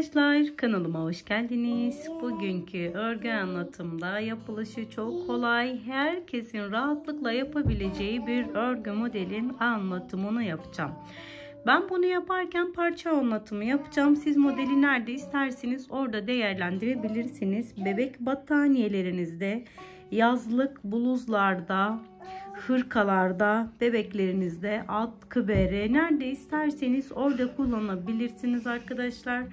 Arkadaşlar, kanalıma hoş geldiniz. Bugünkü örgü anlatımda yapılışı çok kolay, herkesin rahatlıkla yapabileceği bir örgü modelin anlatımını yapacağım. Ben bunu yaparken parça anlatımı yapacağım. Siz modeli nerede isterseniz orada değerlendirebilirsiniz. Bebek battaniyelerinizde, yazlık bluzlarda, hırkalarda, bebeklerinizde, atkı bere nerede isterseniz orada kullanabilirsiniz arkadaşlar.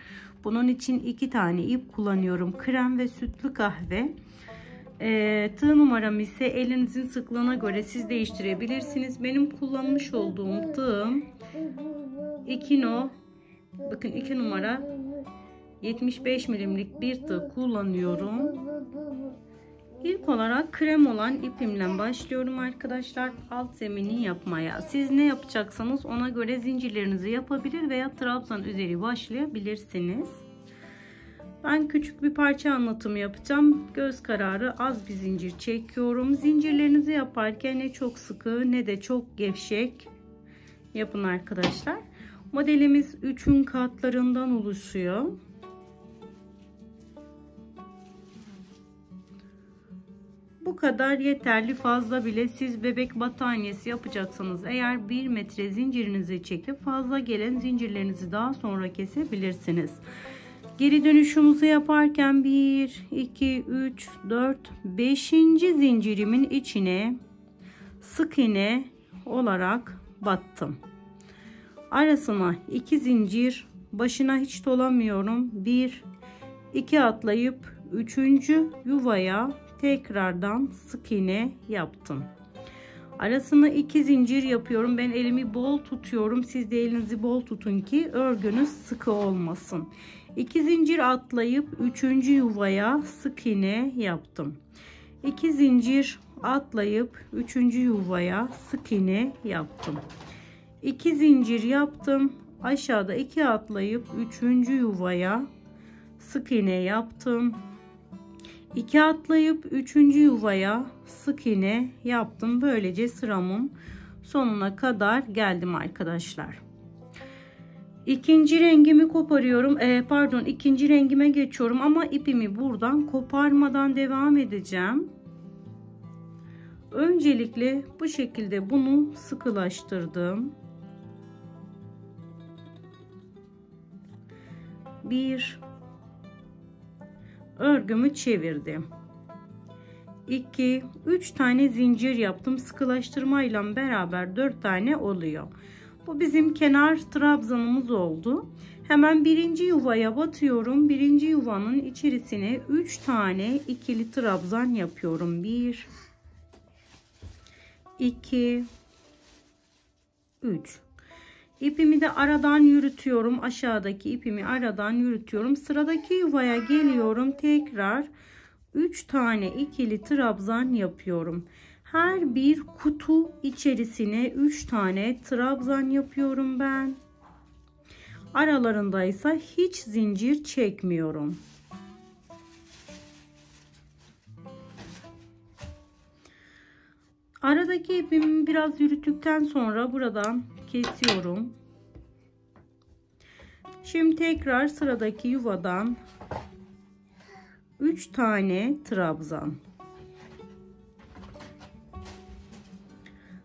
Bunun için 2 tane ip kullanıyorum. Krem ve sütlü kahve. Tığ numaram ise elinizin sıklığına göre siz değiştirebilirsiniz. Benim kullanmış olduğum tığım 2 no. Bakın 2 numara 75 milimlik bir tığ kullanıyorum. İlk olarak krem olan ipimle başlıyorum arkadaşlar, alt zemini yapmaya. Siz ne yapacaksanız ona göre zincirlerinizi yapabilir veya trabzan üzeri başlayabilirsiniz. Ben küçük bir parça anlatımı yapacağım. Göz kararı az bir zincir çekiyorum. Zincirlerinizi yaparken ne çok sıkı ne de çok gevşek yapın arkadaşlar. Modelimiz 3'ün katlarından oluşuyor. Bu kadar yeterli, fazla bile. Siz bebek battaniyesi yapacaksanız eğer 1 metre zincirinizi çekip fazla gelen zincirlerinizi daha sonra kesebilirsiniz. Geri dönüşümüzü yaparken 1, 2, 3, 4, 5. zincirimin içine sık iğne olarak battım. Arasına 2 zincir, başına hiç dolamıyorum. 1, 2 atlayıp 3. yuvaya tekrardan sık iğne yaptım. Arasına 2 zincir yapıyorum. Ben elimi bol tutuyorum. Siz de elinizi bol tutun ki örgünüz sıkı olmasın. 2 zincir atlayıp 3. yuvaya sık iğne yaptım. 2 zincir atlayıp 3. yuvaya sık iğne yaptım. 2 zincir yaptım. Aşağıda 2 atlayıp 3. yuvaya sık iğne yaptım. 2 atlayıp 3. yuvaya sık iğne yaptım. Böylece sıramın sonuna kadar geldim arkadaşlar. İkinci rengimi koparıyorum. İkinci rengime geçiyorum ama ipimi buradan koparmadan devam edeceğim. Öncelikle bu şekilde bunu sıkılaştırdım. 1, örgümü çevirdim. 2, 3 tane zincir yaptım. Sıkılaştırmayla beraber 4 tane oluyor. Bu bizim kenar trabzanımız oldu. Hemen 1. yuvaya batıyorum. 1. yuvanın içerisine 3 tane ikili trabzan yapıyorum. 1, 2, 3. İpimi de aradan yürütüyorum. Aşağıdaki ipimi aradan yürütüyorum. Sıradaki yuvaya geliyorum. Tekrar 3 tane ikili trabzan yapıyorum. Her bir kutu içerisine 3 tane trabzan yapıyorum ben. Aralarında ise hiç zincir çekmiyorum. Aradaki ipimi biraz yürüttükten sonra buradan kesiyorum. Şimdi tekrar sıradaki yuvadan 3 tane trabzan.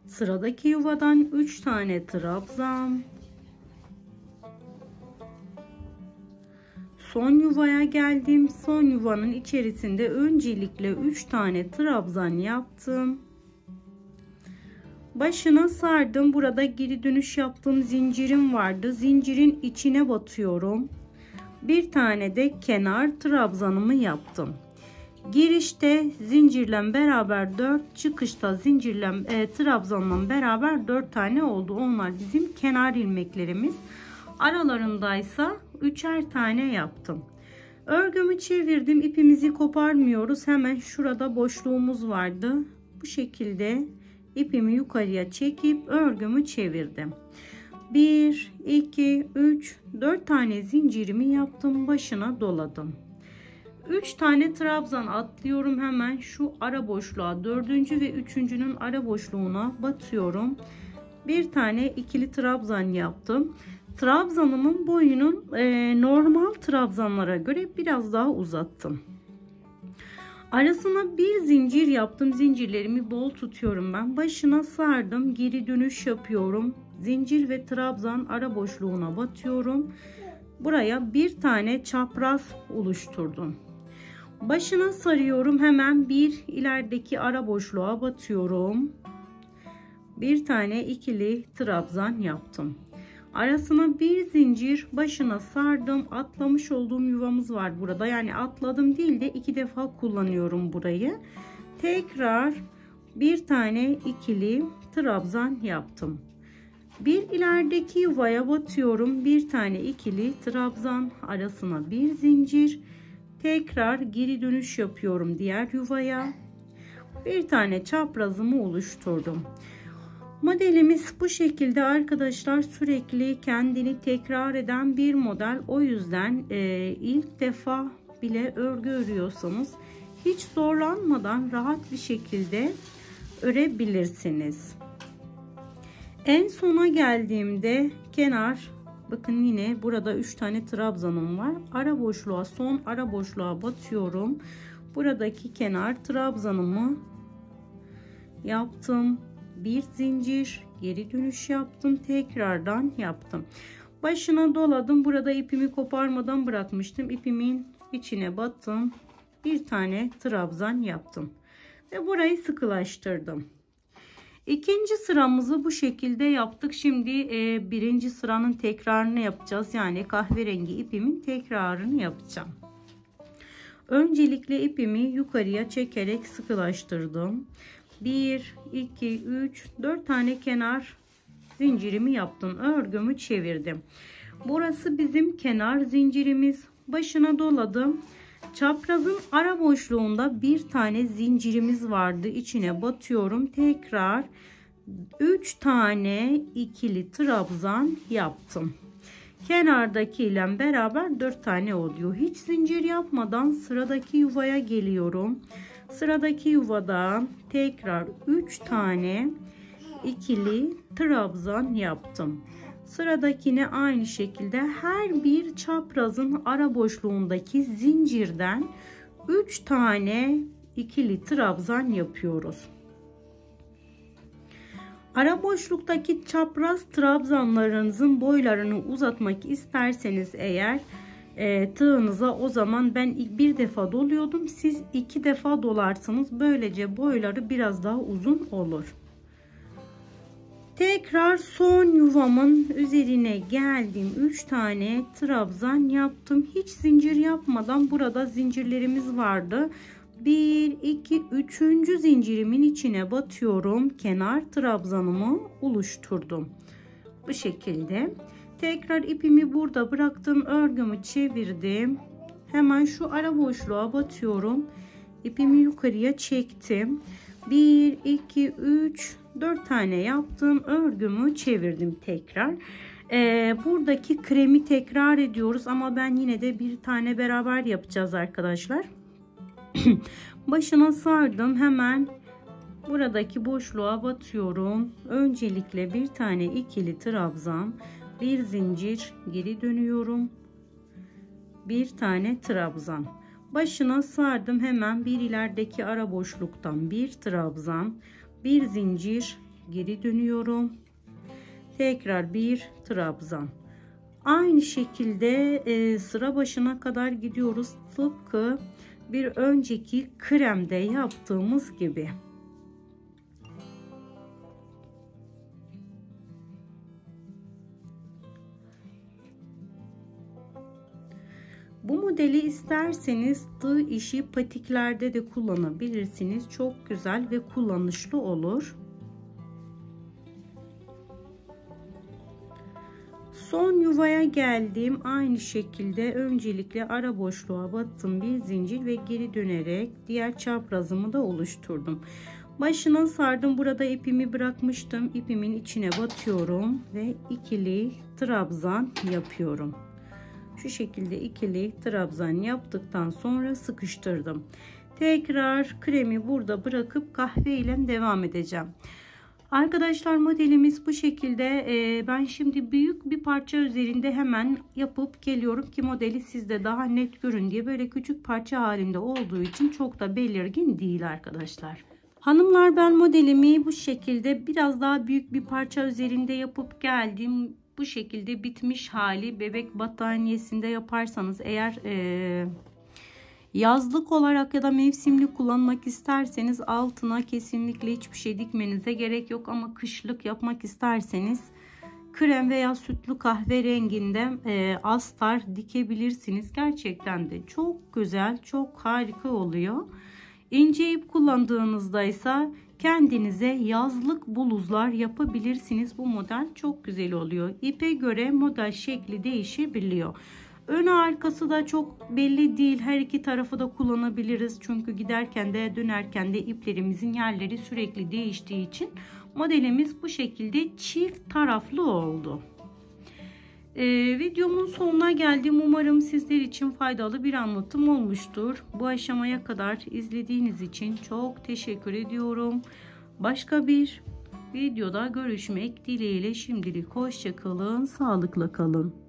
Sıradaki yuvadan 3 tane trabzan. Son yuvaya geldim. Son yuvanın içerisinde öncelikle 3 tane trabzan yaptım. Başına sardım. Burada geri dönüş yaptığım zincirim vardı. Zincirin içine batıyorum. Bir tane de kenar trabzanımı yaptım. Girişte zincirle beraber 4, çıkışta zincirle trabzanla beraber 4 tane oldu. Onlar bizim kenar ilmeklerimiz. Aralarındaysa 3'er tane yaptım. Örgümü çevirdim. İpimizi koparmıyoruz. Hemen şurada boşluğumuz vardı. Bu şekilde ipimi yukarıya çekip örgümü çevirdim. 1, 2, 3, 4 tane zincirimi yaptım. Başına doladım. 3 tane trabzan atlıyorum. Hemen şu ara boşluğa, 4. ve 3.'nün ara boşluğuna batıyorum. Bir tane ikili trabzan yaptım. Trabzanımın boyunun normal trabzanlara göre biraz daha uzattım. Arasına bir zincir yaptım. Zincirlerimi bol tutuyorum ben. Başına sardım. Geri dönüş yapıyorum. Zincir ve trabzan ara boşluğuna batıyorum. Buraya bir tane çapraz oluşturdum. Başına sarıyorum. Hemen bir ilerideki ara boşluğa batıyorum. Bir tane ikili trabzan yaptım. Arasına bir zincir, başına sardım. Atlamış olduğum yuvamız var burada. Yani atladım değil de 2 defa kullanıyorum burayı. Tekrar bir tane ikili trabzan yaptım. Bir ilerideki yuvaya batıyorum. Bir tane ikili trabzan, arasına bir zincir. Tekrar geri dönüş yapıyorum diğer yuvaya. Bir tane çaprazımı oluşturdum. Modelimiz bu şekilde arkadaşlar, sürekli kendini tekrar eden bir model. O yüzden ilk defa bile örgü örüyorsanız hiç zorlanmadan rahat bir şekilde örebilirsiniz. En sona geldiğimde kenar, bakın yine burada 3 tane trabzanım var. Ara boşluğa, son ara boşluğa batıyorum. Buradaki kenar trabzanımı yaptım. Bir zincir, geri dönüş yaptım, tekrardan yaptım. Başına doladım. Burada ipimi koparmadan bırakmıştım. İpimin içine battım. Bir tane trabzan yaptım ve burayı sıkılaştırdım. İkinci sıramızı bu şekilde yaptık. Şimdi birinci sıranın tekrarını yapacağız. Yani kahverengi ipimin tekrarını yapacağım. Öncelikle ipimi yukarıya çekerek sıkılaştırdım. 1, 2, 3, 4 tane kenar zincirimi yaptım. Örgümü çevirdim. Burası bizim kenar zincirimiz. Başına doladım. Çaprazın ara boşluğunda bir tane zincirimiz vardı. İçine batıyorum. Tekrar 3 tane ikili trabzan yaptım. Kenardaki ile beraber 4 tane oluyor. Hiç zincir yapmadan sıradaki yuvaya geliyorum. Sıradaki yuvada tekrar 3 tane ikili trabzan yaptım. Sıradakine aynı şekilde her bir çaprazın ara boşluğundaki zincirden 3 tane ikili trabzan yapıyoruz. Ara boşluktaki çapraz trabzanlarınızın boylarını uzatmak isterseniz eğer tığınıza, o zaman ben bir defa doluyordum, siz 2 defa dolarsınız. Böylece boyları biraz daha uzun olur. Tekrar son yuvamın üzerine geldim. 3 tane trabzan yaptım. Hiç zincir yapmadan burada zincirlerimiz vardı. 1, 2, 3. zincirimin içine batıyorum. Kenar trabzanımı oluşturdum. Bu şekilde. Tekrar ipimi burada bıraktım. Örgümü çevirdim. Hemen şu ara boşluğa batıyorum. İpimi yukarıya çektim. 1, 2, 3, 4 tane yaptım. Örgümü çevirdim tekrar. Buradaki kremi tekrar ediyoruz ama ben yine de bir tane beraber yapacağız arkadaşlar. Başına sardım. Hemen buradaki boşluğa batıyorum. Öncelikle bir tane ikili trabzan, bir zincir, geri dönüyorum. Bir tane trabzan. Başına sardım. Hemen bir ilerideki ara boşluktan bir trabzan, bir zincir, geri dönüyorum. Tekrar bir trabzan. Aynı şekilde sıra başına kadar gidiyoruz. Tıpkı bir önceki kremde yaptığımız gibi. Bu modeli isterseniz tığ işi patiklerde de kullanabilirsiniz. Çok güzel ve kullanışlı olur. Son yuvaya geldim. Aynı şekilde öncelikle ara boşluğa battım, bir zincir ve geri dönerek diğer çaprazımı da oluşturdum. Başına sardım. Burada ipimi bırakmıştım. İpimin içine batıyorum ve ikili trabzan yapıyorum. Şu şekilde ikili trabzan yaptıktan sonra sıkıştırdım. Tekrar kremi burada bırakıp kahve ile devam edeceğim. Arkadaşlar modelimiz bu şekilde. Ben şimdi büyük bir parça üzerinde hemen yapıp geliyorum ki modeli sizde daha net görün diye. Böyle küçük parça halinde olduğu için çok da belirgin değil arkadaşlar. Hanımlar, ben modelimi bu şekilde biraz daha büyük bir parça üzerinde yapıp geldim. Bu şekilde bitmiş hali bebek battaniyesinde yaparsanız eğer yazlık olarak ya da mevsimlik kullanmak isterseniz altına kesinlikle hiçbir şey dikmenize gerek yok. Ama kışlık yapmak isterseniz krem veya sütlü kahve renginde astar dikebilirsiniz. Gerçekten de çok güzel, çok harika oluyor. İnce ip kullandığınızda ise kendinize yazlık bluzlar yapabilirsiniz. Bu model çok güzel oluyor. İpe göre model şekli değişebiliyor. Önü arkası da çok belli değil. Her iki tarafı da kullanabiliriz. Çünkü giderken de dönerken de iplerimizin yerleri sürekli değiştiği için modelimiz bu şekilde çift taraflı oldu. Videomun sonuna geldim. Umarım sizler için faydalı bir anlatım olmuştur. Bu aşamaya kadar izlediğiniz için çok teşekkür ediyorum. Başka bir videoda görüşmek dileğiyle şimdilik hoşça kalın, sağlıkla kalın.